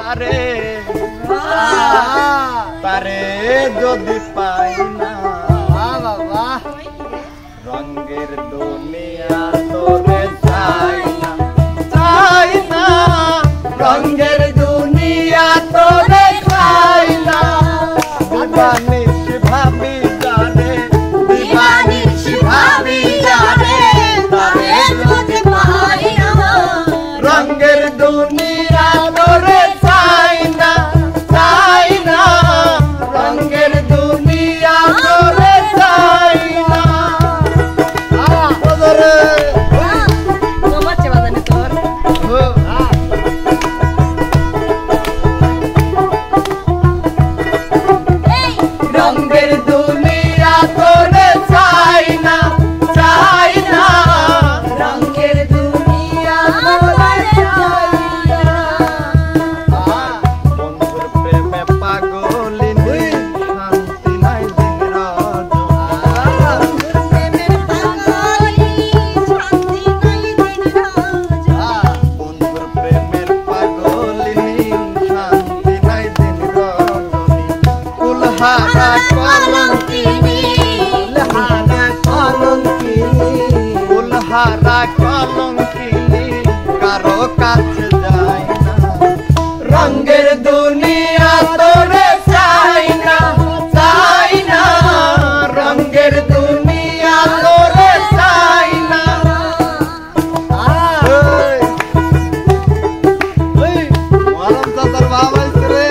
তারে তারে যদি পাই না বাবা রঙের দুনিয়া তোরে চাই না রঙের দুনিয়া তোরে চাই না দিবানিশ ভাবি জানে দিবানিশ ভাবি জানে তারে যদি পাই না রঙের দুনিয়া তোরে চাই না রঙের দুনিয়া তোরে চাই না রঙের দুনিয়া তোরে চাই না রঙের দুনিয়া তোরে চাই না বন্ধুর প্রেমে পাগলিনী শান্তি নাই দিন রাত বন্ধুর প্রেমের পাগলিনী শান্তি নাই দিন রাত কুলহারা কলঙ্কিনী কারো কাছে যায় না রঙের দুনিয়া তোরে চাই না রঙের দুনিয়া তোরে চাই না মরম চাচার বাবা রে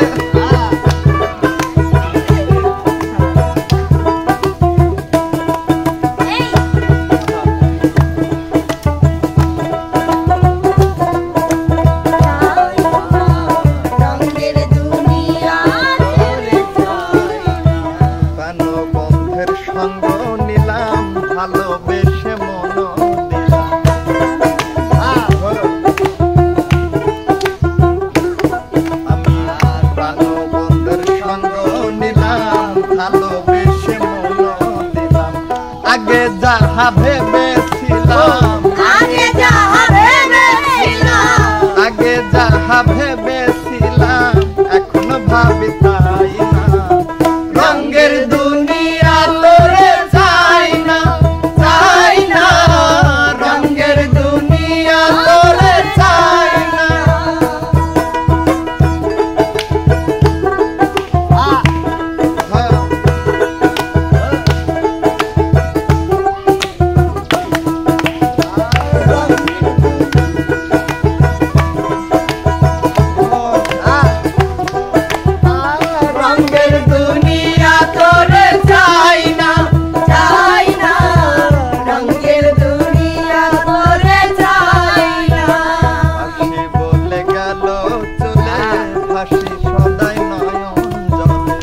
সঙ্গ নিলাম ভালোবেসে মন দিলাম আমি প্রাণবন্ধের সঙ্গ নিলাম ভালোবেসে মন দিলাম আগে যাহা ভেবেছিলাম এখনো ভাবি তাই না রঙের দুনিয়া তোরে চাই না রঙের দুনিয়া তোরে চাই না রঙের দুনিয়া তোরে চাই না রঙের দুনিয়া তোরে চাই না হাসি বলে গেল চলে হাসি সদাই নয়ন জলে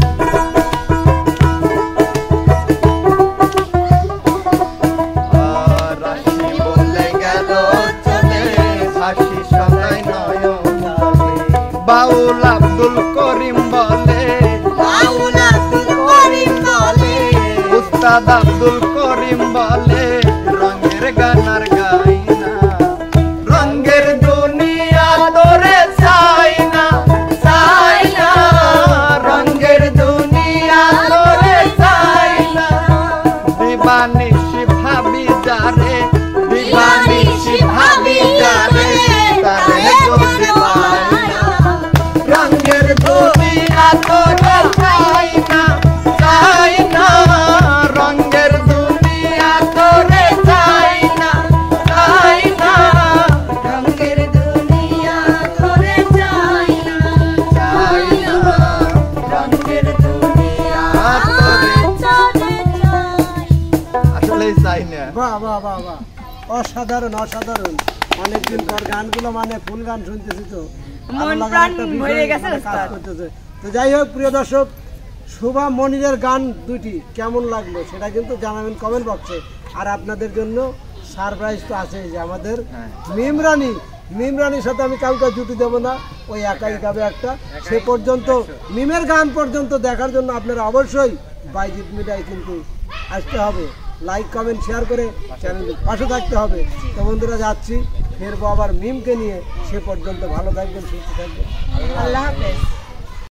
হাসি বলে গেল চলে হাসি সদাই নয়ন জলে বাউল আব্দুল করিম বলে উস্তাদ আব্দুল করিম বলে রঙের গান আর গাই না রঙের দুনিয়া তোরে চাই না রঙের দুনিয়া তোরে চাই না দিবানিশ ভাবি যারে তারে যদি পাই না রঙের দুনিয়া তোরে চাই না রঙের দুনিয়া তোরে চাই না রঙের দুনিয়া তোরে চাই না রঙের দুনিয়া তোরে আসলেই চাই না বাহ বাহ বাহ বাহ অসাধারণ অসাধারণ অনেকদিন পর গানগুলো মানে ফুল গান শুনতেছি তো মন প্রাণ ভরে গেছে কাজ করতেছে তো যাই হোক প্রিয় দর্শক শুভা মনিরের গান দুটি কেমন লাগলো সেটা কিন্তু জানাবেন কমেন্ট বক্সে আর আপনাদের জন্য সারপ্রাইজ তো আছে যে আমাদের মিমরানির সাথে আমি কাউকে জুটি দেবো না ওই একাই গাবে একটা সে পর্যন্ত মিমের গান পর্যন্ত দেখার জন্য আপনারা অবশ্যই বাইজিৎ মিডিয়ায় কিন্তু আসতে হবে লাইক কমেন্ট শেয়ার করে চ্যানেলের পাশে থাকতে হবে তো বন্ধুরা যাচ্ছি ফিরবো আবার মিমকে নিয়ে। সে পর্যন্ত ভালো থাকবেন, সুস্থ থাকবেন। আল্লাহ হাফেজ।